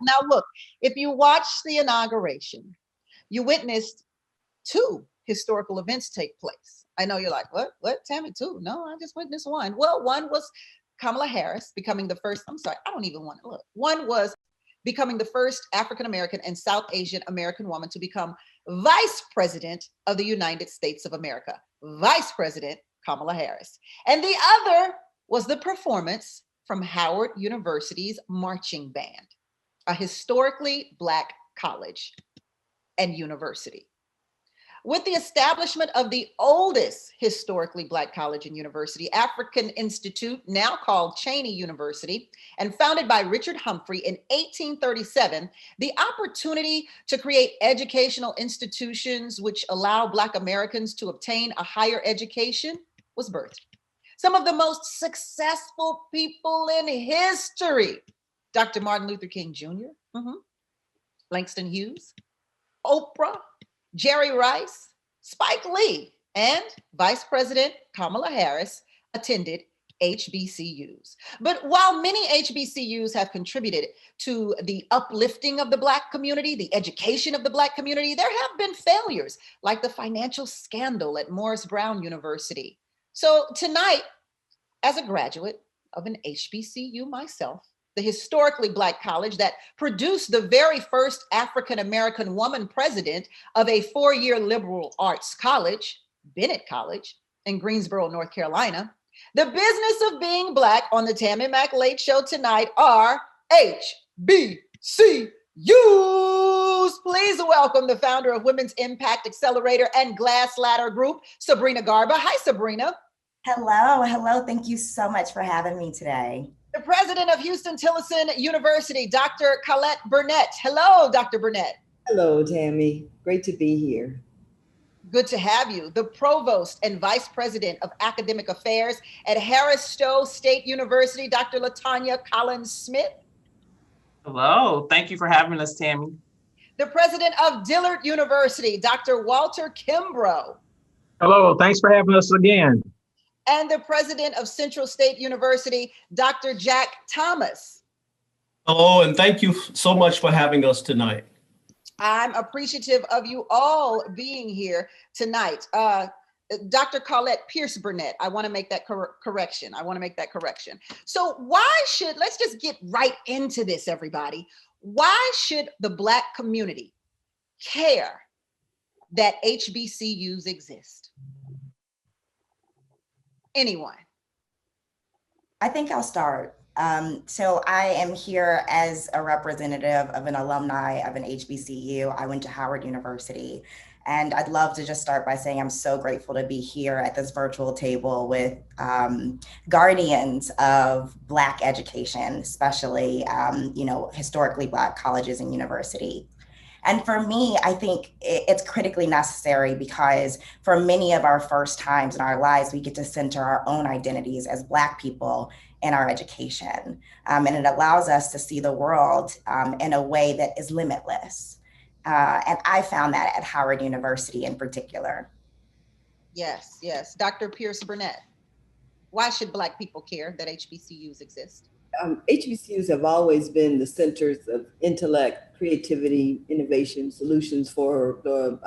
Now, look, if you watch the inauguration, you witnessed two historical events take place. I know you're like, what, Tammy, two? No, I just witnessed one. Well, one was Kamala Harris becoming the first, I'm sorry, I don't even want to look. One was becoming the first African American and South Asian American woman to become Vice President of the United States of America. Vice President Kamala Harris. And the other was the performance from Howard University's marching band, a historically Black college and university. With the establishment of the oldest historically Black college and university, African Institute, now called Cheney University, and founded by Richard Humphrey in 1837, the opportunity to create educational institutions which allow Black Americans to obtain a higher education was birthed. Some of the most successful people in history, Dr. Martin Luther King Jr., Langston Hughes, Oprah, Jerry Rice, Spike Lee, and Vice President Kamala Harris attended HBCUs. But while many HBCUs have contributed to the uplifting of the Black community, the education of the Black community, there have been failures like the financial scandal at Morris Brown University. So tonight, as a graduate of an HBCU myself, the historically Black college that produced the very first African-American woman president of a four-year liberal arts college, Bennett College in Greensboro, North Carolina. The business of being Black on the Tammi Mac Late Show tonight are HBCUs. Please welcome the founder of Women's Impact Accelerator and Glass Ladder Group, Sabrina Garba. Hi, Sabrina. Hello. Thank you so much for having me today. The president of Houston-Tillotson University, Dr. Colette Burnett. Hello, Dr. Burnett. Hello, Tammy. Great to be here. Good to have you. The provost and vice president of academic affairs at Harris Stowe State University, Dr. LaTanya Collins-Smith. Hello. Thank you for having us, Tammy. The president of Dillard University, Dr. Walter Kimbrough. Hello. Thanks for having us again. And the president of Central State University, Dr. Jack Thomas. Hello, and thank you so much for having us tonight. I'm appreciative of you all being here tonight. Dr. Colette Pierce Burnett, I want to make that correction. So let's just get right into this, everybody. Why should the Black community care that HBCUs exist? Anyone? I think I'll start. So I am here as a representative of an alumni of an HBCU. I went to Howard University, and I'd love to just start by saying I'm so grateful to be here at this virtual table with guardians of Black education, especially historically Black colleges and universities. And for me, I think it's critically necessary because for many of our first times in our lives, we get to center our own identities as Black people in our education. And it allows us to see the world in a way that is limitless. And I found that at Howard University in particular. Yes. Dr. Pierce Burnett, why should Black people care that HBCUs exist? HBCUs have always been the centers of intellect, creativity, innovation, solutions for the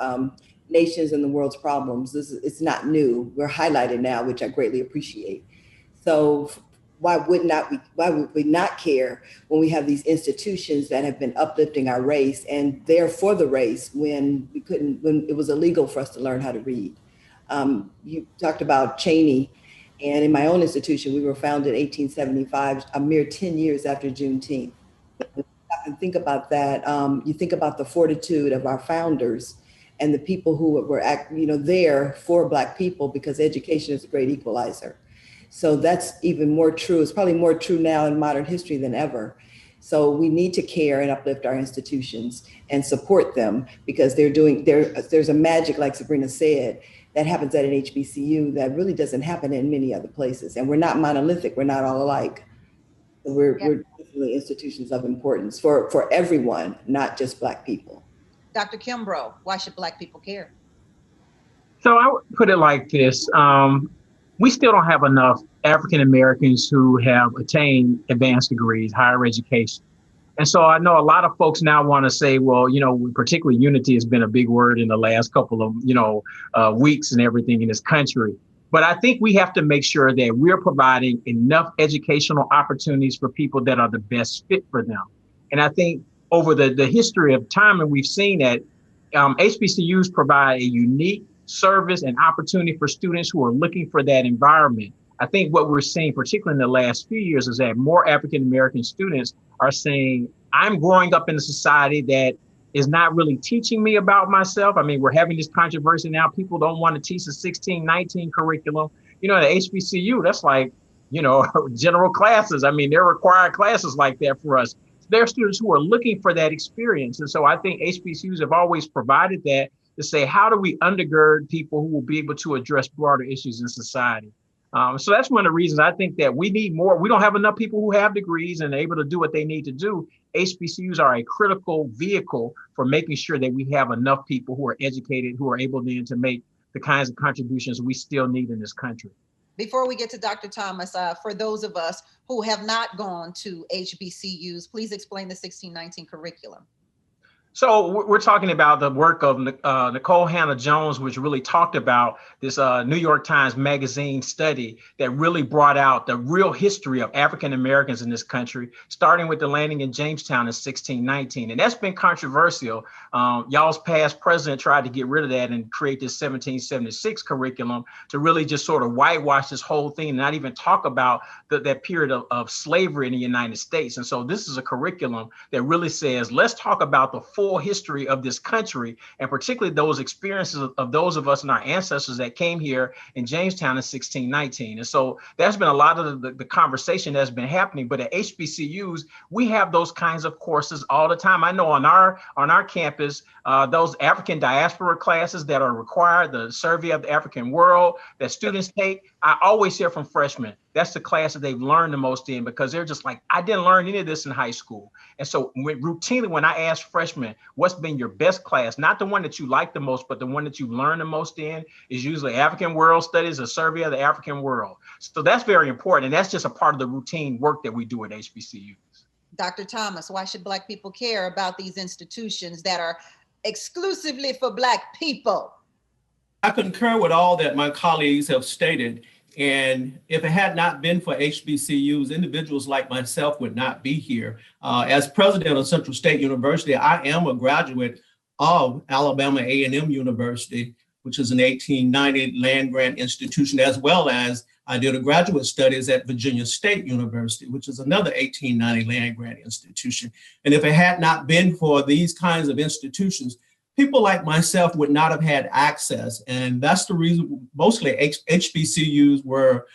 nations and the world's problems. It's not new. We're highlighted now, which I greatly appreciate. So why would we not care when we have these institutions that have been uplifting our race and there for the race when it was illegal for us to learn how to read? You talked about Cheney. And in my own institution, we were founded in 1875, a mere 10 years after Juneteenth. And think about that. You think about the fortitude of our founders and the people who were there for Black people, because education is a great equalizer. So that's even more true. It's probably more true now in modern history than ever. So we need to care and uplift our institutions and support them because there's a magic, like Sabrina said, that happens at an HBCU that really doesn't happen in many other places. And we're not monolithic, we're not all alike. We're definitely institutions of importance for everyone, not just Black people. Dr. Kimbrough, why should Black people care? So I would put it like this. We still don't have enough African Americans who have attained advanced degrees, higher education. And so I know a lot of folks now want to say, well, particularly unity has been a big word in the last couple of, weeks and everything in this country. But I think we have to make sure that we're providing enough educational opportunities for people that are the best fit for them. And I think over the history of time, and we've seen that HBCUs provide a unique service and opportunity for students who are looking for that environment. I think what we're seeing, particularly in the last few years, is that more African-American students are saying, I'm growing up in a society that is not really teaching me about myself. I mean, we're having this controversy now. People don't want to teach the 1619 curriculum. The HBCU, that's like, general classes. I mean, they're required classes like that for us. There are students who are looking for that experience. And so I think HBCUs have always provided that to say, how do we undergird people who will be able to address broader issues in society? So that's one of the reasons I think that we need more. We don't have enough people who have degrees and are able to do what they need to do. HBCUs are a critical vehicle for making sure that we have enough people who are educated, who are able then to make the kinds of contributions we still need in this country. Before we get to Dr. Thomas, for those of us who have not gone to HBCUs, please explain the 1619 curriculum. So we're talking about the work of Nicole Hannah-Jones, which really talked about this New York Times Magazine study that really brought out the real history of African Americans in this country, starting with the landing in Jamestown in 1619. And that's been controversial. Y'all's past president tried to get rid of that and create this 1776 curriculum to really just sort of whitewash this whole thing and not even talk about that period of slavery in the United States. And so this is a curriculum that really says, let's talk about the full history of this country, and particularly those experiences of those of us and our ancestors that came here in Jamestown in 1619. And so there's been a lot of the conversation that's been happening, but at HBCUs, we have those kinds of courses all the time. I know on our campus, those African diaspora classes that are required, the Survey of the African World that students take, I always hear from freshmen, that's the class that they've learned the most in, because they're just like, I didn't learn any of this in high school. And so routinely when I ask freshmen, what's been your best class, not the one that you like the most, but the one that you learn the most in, is usually African World Studies, a Survey of the African World. So that's very important. And that's just a part of the routine work that we do at HBCUs. Dr. Thomas, why should Black people care about these institutions that are exclusively for Black people? I concur with all that my colleagues have stated. And if it had not been for HBCUs, individuals like myself would not be here. As president of Central State University, I am a graduate of Alabama A&M University, which is an 1890 land grant institution, as well as I did a graduate studies at Virginia State University, which is another 1890 land grant institution. And if it had not been for these kinds of institutions, people like myself would not have had access. And that's the reason mostly HBCUs were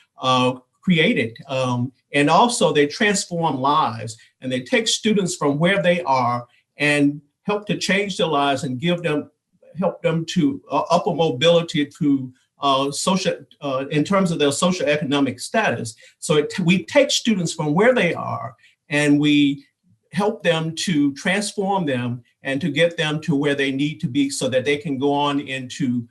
created. And also they transform lives, and they take students from where they are and help to change their lives and help them to upper mobility to social, in terms of their socioeconomic status. So we take students from where they are and we help them to transform them and to get them to where they need to be so that they can go on into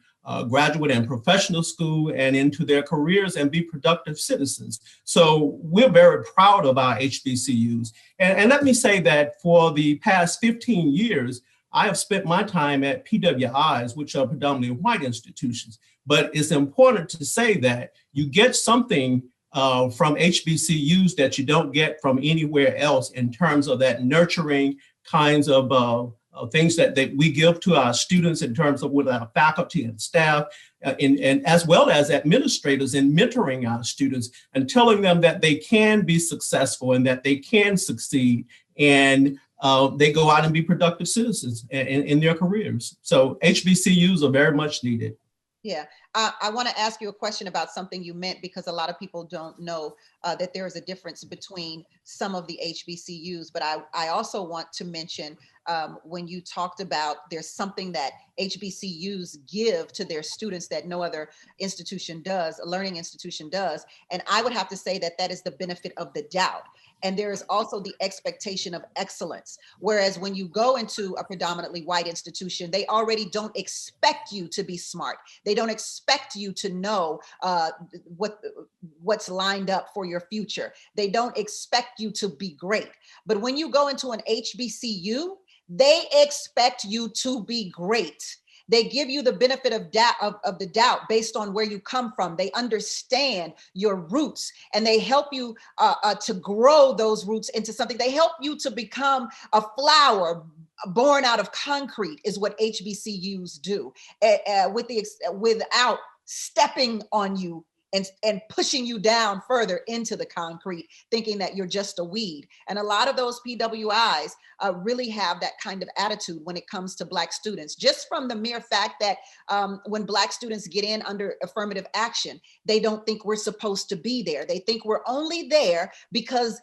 graduate and professional school and into their careers and be productive citizens. So we're very proud of our HBCUs. And let me say that for the past 15 years, I have spent my time at PWIs, which are predominantly white institutions. But it's important to say that you get something from HBCUs that you don't get from anywhere else in terms of that nurturing kinds of things that we give to our students in terms of with our faculty and staff, and as well as administrators in mentoring our students and telling them that they can be successful and that they can succeed, and they go out and be productive citizens in their careers. So HBCUs are very much needed. Yeah, I want to ask you a question about something you meant, because a lot of people don't know that there is a difference between some of the HBCUs. But I also want to mention when you talked about there's something that HBCUs give to their students that no other institution does, a learning institution does. And I would have to say that that is the benefit of the doubt. And there is also the expectation of excellence. Whereas when you go into a predominantly white institution, they already don't expect you to be smart. They don't expect you to know what's lined up for your future. They don't expect you to be great. But when you go into an HBCU, they expect you to be great. They give you the benefit of the doubt based on where you come from. They understand your roots, and they help you to grow those roots into something. They help you to become a flower born out of concrete, is what HBCUs do, without stepping on you and pushing you down further into the concrete, thinking that you're just a weed. And a lot of those PWIs really have that kind of attitude when it comes to Black students, just from the mere fact that when Black students get in under affirmative action, they don't think we're supposed to be there. They think we're only there because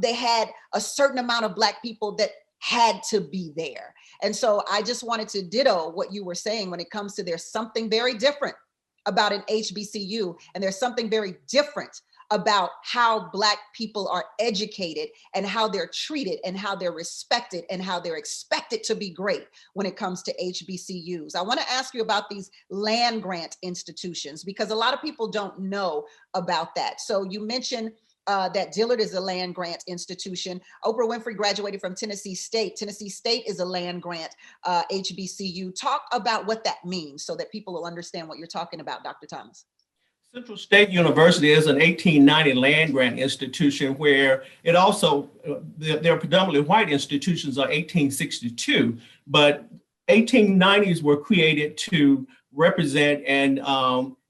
they had a certain amount of Black people that had to be there. And so I just wanted to ditto what you were saying when it comes to there's something very different about an HBCU, and there's something very different about how Black people are educated and how they're treated and how they're respected and how they're expected to be great when it comes to HBCUs. I want to ask you about these land grant institutions, because a lot of people don't know about that. So you mentioned that Dillard is a land grant institution. Oprah Winfrey graduated from Tennessee State. Tennessee State is a land grant HBCU. Talk about what that means so that people will understand what you're talking about, Dr. Thomas. Central State University is an 1890 land grant institution where it also, their predominantly white institutions are 1862, but 1890s were created to represent and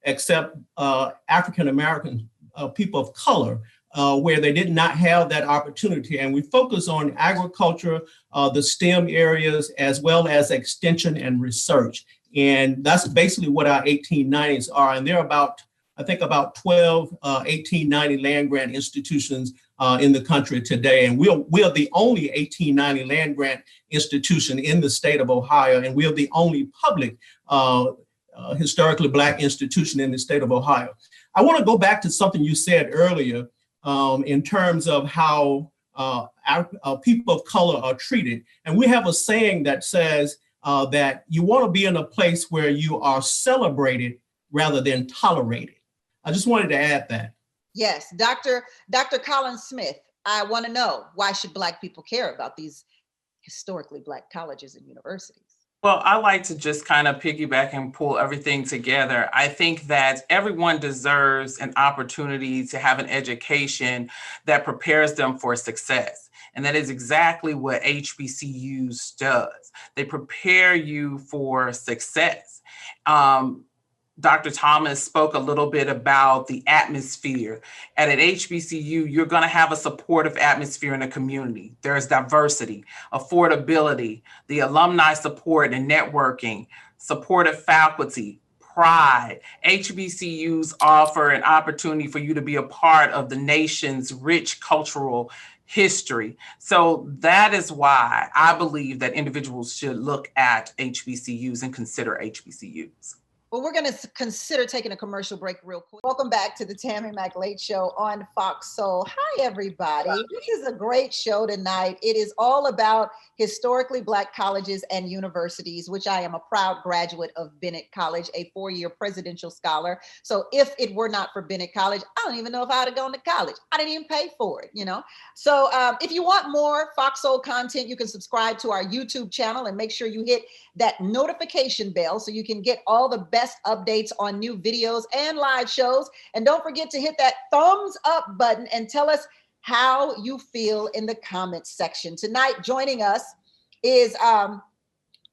accept African-American people of color, where they did not have that opportunity. And we focus on agriculture, the STEM areas, as well as extension and research. And that's basically what our 1890s are. And there are about, I think about 12 1890 land grant institutions in the country today. And we're the only 1890 land grant institution in the state of Ohio. And we're the only public historically Black institution in the state of Ohio. I want to go back to something you said earlier in terms of how our people of color are treated. And we have a saying that says that you want to be in a place where you are celebrated rather than tolerated. I just wanted to add that. Yes, Dr. Colin Smith, I want to know, why should Black people care about these historically Black colleges and universities? Well, I like to just kind of piggyback and pull everything together. I think that everyone deserves an opportunity to have an education that prepares them for success. And that is exactly what HBCUs does. They prepare you for success. Dr. Thomas spoke a little bit about the atmosphere. At an HBCU, you're going to have a supportive atmosphere in the community. There's diversity, affordability, the alumni support and networking, supportive faculty, pride. HBCUs offer an opportunity for you to be a part of the nation's rich cultural history. So that is why I believe that individuals should look at HBCUs and consider HBCUs. Well, we're going to consider taking a commercial break real quick. Welcome back to the Tammi Mac Late Show on Fox Soul. Hi, everybody. This is a great show tonight. It is all about historically Black colleges and universities, which I am a proud graduate of Bennett College, a 4-year presidential scholar. So if it were not for Bennett College, I don't even know if I'd have gone to college. I didn't even pay for it, you know? So if you want more Fox Soul content, you can subscribe to our YouTube channel and make sure you hit that notification bell so you can get all the best updates on new videos and live shows. And don't forget to hit that thumbs up button and tell us how you feel in the comments section. Tonight, joining us is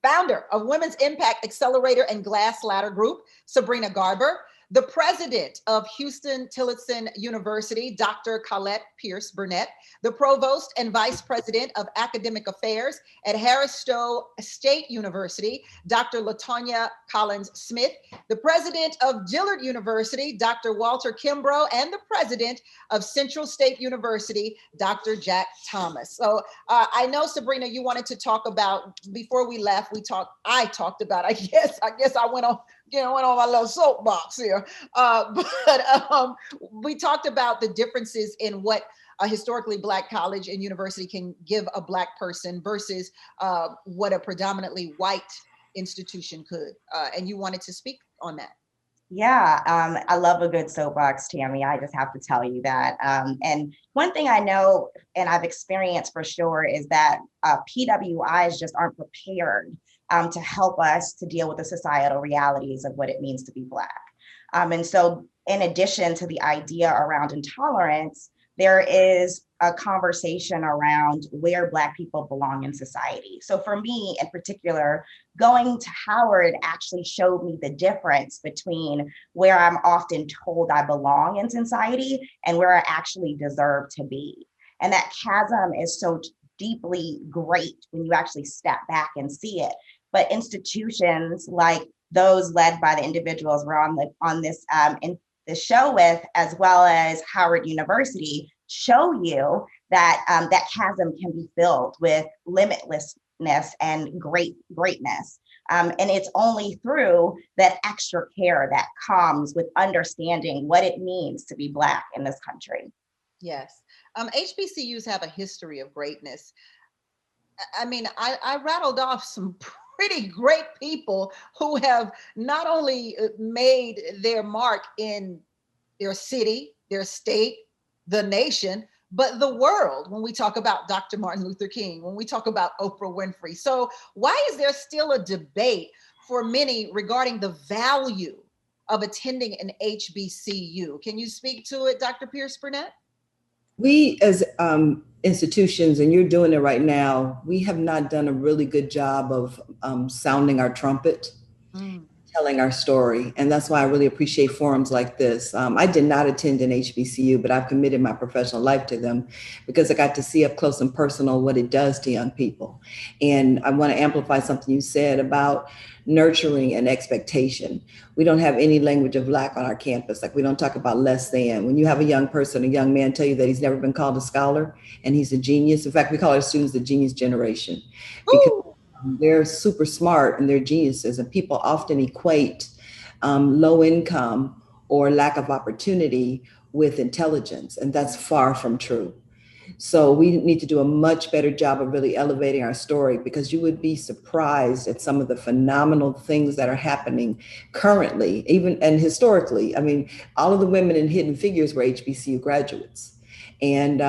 founder of Women's Impact Accelerator and Glass Ladder Group, Sabrina Garber, the president of Houston Tillotson University, Dr. Colette Pierce Burnett, the provost and vice president of academic affairs at Harris Stowe State University, Dr. LaTonya Collins Smith, the president of Dillard University, Dr. Walter Kimbrough, and the president of Central State University, Dr. Jack Thomas. So I know, Sabrina, you wanted to talk about, before we left, I talked about, I guess I went on my little soapbox here. But we talked about the differences in what a historically Black college and university can give a Black person versus what a predominantly white institution could. And you wanted to speak on that. Yeah, I love a good soapbox, Tammy. I just have to tell you that. And one thing I know and I've experienced for sure is that PWIs just aren't prepared to help us to deal with the societal realities of what it means to be Black. And so, in addition to the idea around intolerance, there is a conversation around where Black people belong in society. So, for me in particular, going to Howard actually showed me the difference between where I'm often told I belong in society and where I actually deserve to be. And that chasm is so deeply great when you actually step back and see it. But institutions like those led by the individuals we're on this in the show with, as well as Howard University, show you that that chasm can be filled with limitlessness and greatness. And it's only through that extra care that comes with understanding what it means to be Black in this country. Yes. HBCUs have a history of greatness. I mean, I rattled off some pretty great people who have not only made their mark in their city, their state, the nation, but the world. When we talk about Dr. Martin Luther King, when we talk about Oprah Winfrey. So why is there still a debate for many regarding the value of attending an HBCU? Can you speak to it, Dr. Pierce Burnett? We as institutions, and you're doing it right now, we have not done a really good job of sounding our trumpet, telling our story. And that's why I really appreciate forums like this. I did not attend an HBCU, but I've committed my professional life to them because I got to see up close and personal what it does to young people. And I want to amplify something you said about nurturing and expectation. We don't have any language of Black on our campus. Like, we don't talk about less than. When you have a young person, a young man tell you that he's never been called a scholar and he's a genius. In fact, we call our students the genius generation because they're super smart and they're geniuses. And people often equate low income or lack of opportunity with intelligence. And that's far from true. So we need to do a much better job of really elevating our story, because you would be surprised at some of the phenomenal things that are happening currently, even and historically. I mean, all of the women in Hidden Figures were HBCU graduates. And,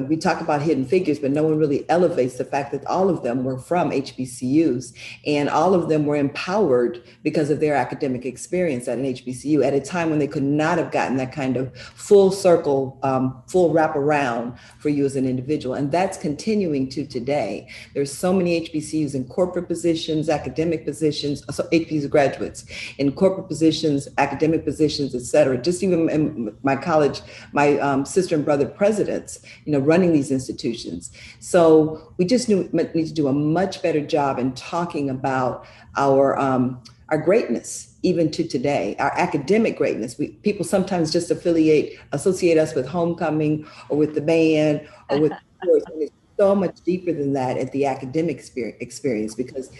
we talk about Hidden Figures, but no one really elevates the fact that all of them were from HBCUs, and all of them were empowered because of their academic experience at an HBCU at a time when they could not have gotten that kind of full circle, full wraparound for you as an individual. And that's continuing to today. There's so many HBCUs in corporate positions, academic positions, so HBCU graduates in corporate positions, academic positions, et cetera. Just even in my college, my sister and brother presidents, running these institutions. So we just need to do a much better job in talking about our greatness, even to today, our academic greatness. People sometimes just associate us with homecoming or with the band or with sports. And it's so much deeper than that at the academic experience, because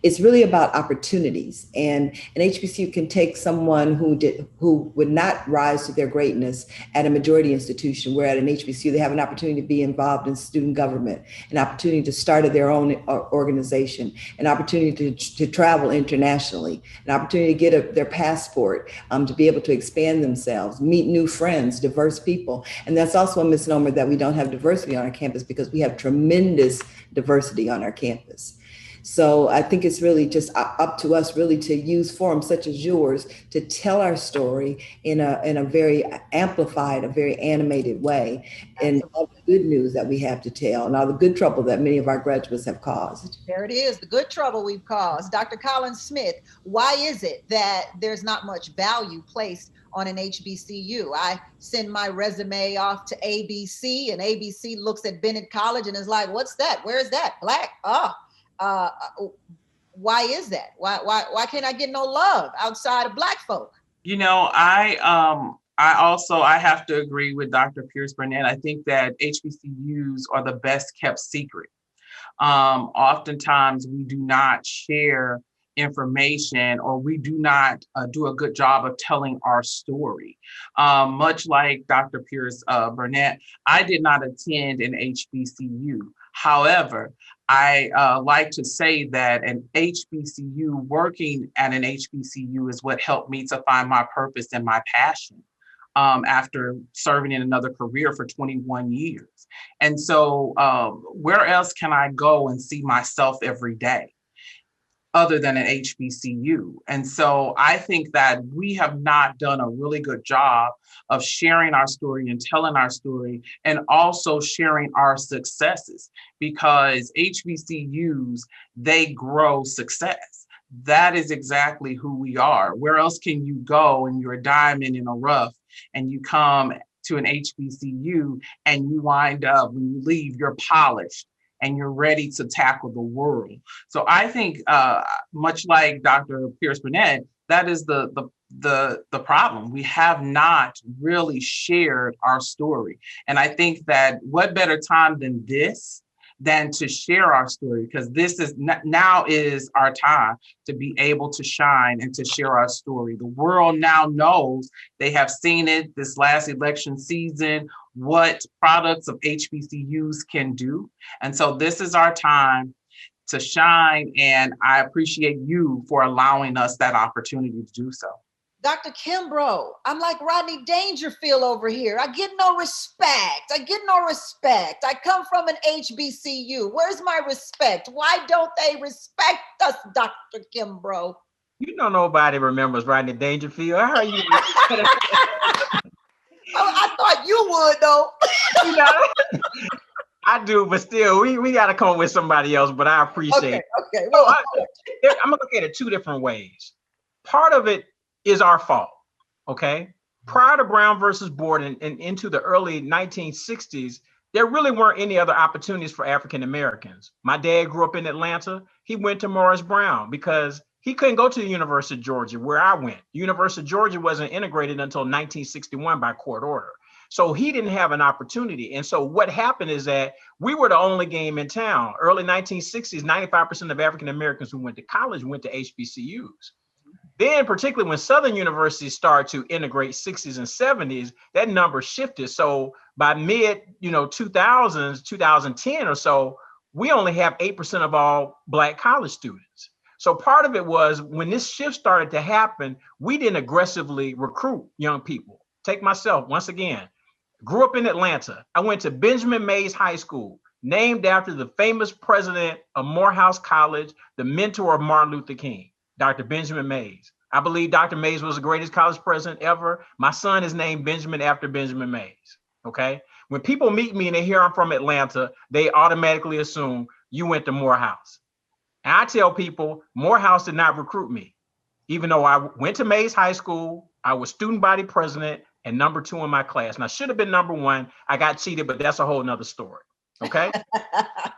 it's really about opportunities. And an HBCU can take someone who would not rise to their greatness at a majority institution, where at an HBCU they have an opportunity to be involved in student government, an opportunity to start their own organization, an opportunity to travel internationally, an opportunity to get their passport, to be able to expand themselves, meet new friends, diverse people. And that's also a misnomer that we don't have diversity on our campus, because we have tremendous diversity on our campus. So I think it's really just up to us really to use forums such as yours to tell our story in a very amplified, a very animated way, and all the good news that we have to tell and all the good trouble that many of our graduates have caused. There it is, the good trouble we've caused. Dr. Collins Smith, why is it that there's not much value placed on an HBCU? I send my resume off to ABC, and ABC looks at Bennett College and is like, what's that? Where is that? Black? Why is that? Why can't I get no love outside of Black folk? I have to agree with Dr. Pierce Burnett. I think that HBCUs are the best kept secret. Oftentimes we do not share information, or we do not do a good job of telling our story. Much like Dr. Pierce Burnett, I did not attend an HBCU. However, I like to say that an HBCU, working at an HBCU is what helped me to find my purpose and my passion after serving in another career for 21 years. And so where else can I go and see myself every day other than an HBCU? And so I think that we have not done a really good job of sharing our story and telling our story, and also sharing our successes, because HBCUs, they grow success. That is exactly who we are. Where else can you go and you're a diamond in a rough, and you come to an HBCU and you wind up, when you leave, you're polished and you're ready to tackle the world. So I think, much like Dr. Pierce Burnett, that is the problem. We have not really shared our story. And I think that what better time than this than to share our story, because this is now is our time to be able to shine and to share our story. The world now knows, they have seen it this last election season, what products of HBCUs can do. And so this is our time to shine. And I appreciate you for allowing us that opportunity to do so. Dr. Kimbrough, I'm like Rodney Dangerfield over here. I get no respect. I come from an HBCU. Where's my respect? Why don't they respect us, Dr. Kimbrough? You know, nobody remembers Rodney Dangerfield. How are you? I thought you would, though. You know, I do, but still, we got to come up with somebody else. But I appreciate it. Okay. Well, I'm going to look at it two different ways. Part of it is our fault, okay? Prior to Brown versus Board and into the early 1960s, there really weren't any other opportunities for African Americans. My dad grew up in Atlanta. He went to Morris Brown because he couldn't go to the University of Georgia, where I went. The University of Georgia wasn't integrated until 1961 by court order. So he didn't have an opportunity. And so what happened is that we were the only game in town. Early 1960s, 95% of African Americans who went to college went to HBCUs. Then, particularly when Southern universities started to integrate 60s and 70s, that number shifted. So by mid, 2000s, 2010 or so, we only have 8% of all Black college students. So part of it was when this shift started to happen, we didn't aggressively recruit young people. Take myself, once again, grew up in Atlanta. I went to Benjamin Mays High School, named after the famous president of Morehouse College, the mentor of Martin Luther King, Dr. Benjamin Mays. I believe Dr. Mays was the greatest college president ever. My son is named Benjamin after Benjamin Mays, okay? When people meet me and they hear I'm from Atlanta, they automatically assume you went to Morehouse. And I tell people, Morehouse did not recruit me. Even though I went to Mays High School, I was student body president and number 2 in my class. And I should have been number 1. I got cheated, but that's a whole nother story. Okay.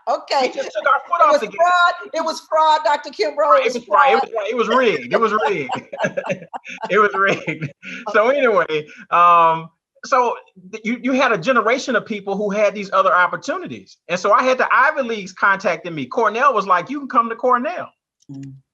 Okay. We just took our foot off the gas. It was fraud, Dr. Kimbrough. It was rigged. It was rigged. So anyway, so you had a generation of people who had these other opportunities. And so I had the Ivy Leagues contacting me. Cornell was like, you can come to Cornell.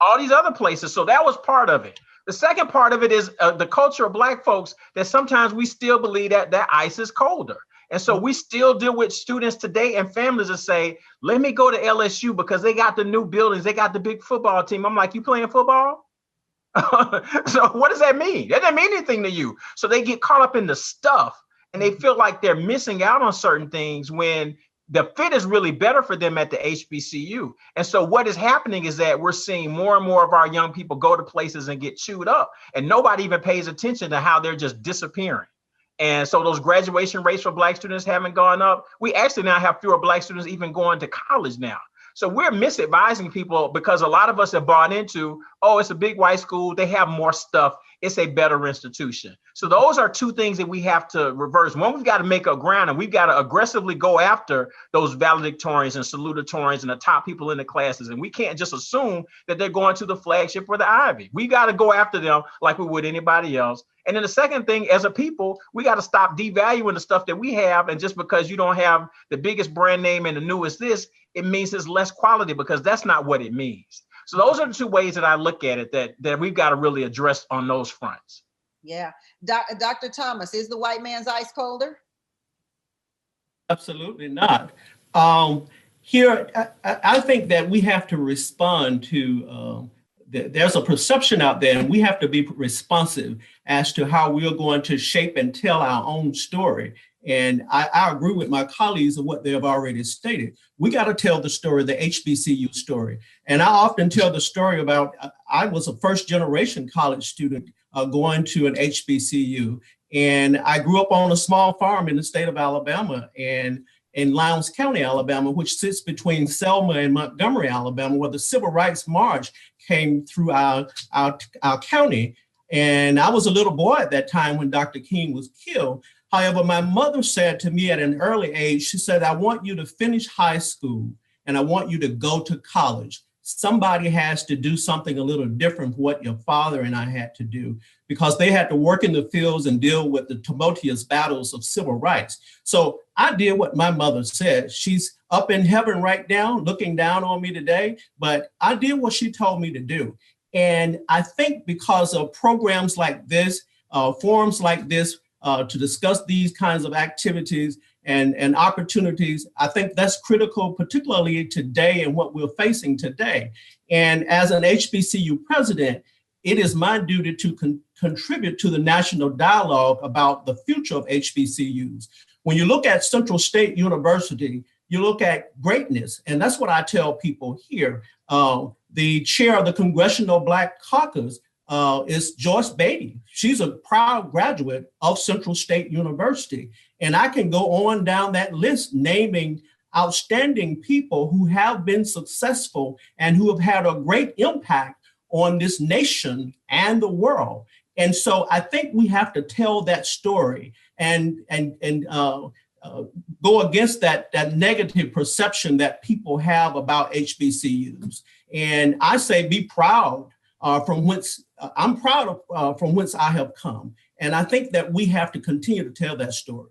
All these other places. So that was part of it. The second part of it is the culture of Black folks, that sometimes we still believe that ice is colder. And so we still deal with students today and families that say, let me go to LSU because they got the new buildings. They got the big football team. I'm like, you playing football? So what does that mean? That doesn't mean anything to you. So they get caught up in the stuff and they feel like they're missing out on certain things when the fit is really better for them at the HBCU. And so what is happening is that we're seeing more and more of our young people go to places and get chewed up, and nobody even pays attention to how they're just disappearing. And so those graduation rates for Black students haven't gone up. We actually now have fewer Black students even going to college now. So we're misadvising people because a lot of us have bought into, oh, it's a big white school. They have more stuff. It's a better institution. So those are two things that we have to reverse. One, we've got to make up ground, and we've got to aggressively go after those valedictorians and salutatorians and the top people in the classes. And we can't just assume that they're going to the flagship or the Ivy. We got to go after them like we would anybody else. And then the second thing, as a people, we got to stop devaluing the stuff that we have. And just because you don't have the biggest brand name and the newest this, it means it's less quality, because that's not what it means. So those are the two ways that I look at it that we've got to really address on those fronts. Yeah. Dr. Thomas, is the white man's ice colder? Absolutely not. here, I think that we have to respond to, there's a perception out there, and we have to be responsive as to how we're going to shape and tell our own story. And I agree with my colleagues of what they have already stated. We got to tell the story, the HBCU story. And I often tell the story about, I was a first generation college student going to an HBCU. And I grew up on a small farm in the state of Alabama, and in Lowndes County, Alabama, which sits between Selma and Montgomery, Alabama, where the Civil Rights March came through our county. And I was a little boy at that time when Dr. King was killed. However, my mother said to me at an early age, she said, I want you to finish high school and I want you to go to college. Somebody has to do something a little different from what your father and I had to do, because they had to work in the fields and deal with the tumultuous battles of civil rights. So I did what my mother said. She's up in heaven right now, looking down on me today, but I did what she told me to do. And I think because of programs like this, forums like this, to discuss these kinds of activities and opportunities, I think that's critical, particularly today and what we're facing today. And as an HBCU president, it is my duty to contribute to the national dialogue about the future of HBCUs. When you look at Central State University, you look at greatness, and that's what I tell people here. The chair of the Congressional Black Caucus is Joyce Beatty. She's a proud graduate of Central State University. And I can go on down that list naming outstanding people who have been successful and who have had a great impact on this nation and the world. And so I think we have to tell that story and go against that negative perception that people have about HBCUs. And I say be proud from whence I'm proud of from whence I have come. And I think that we have to continue to tell that story.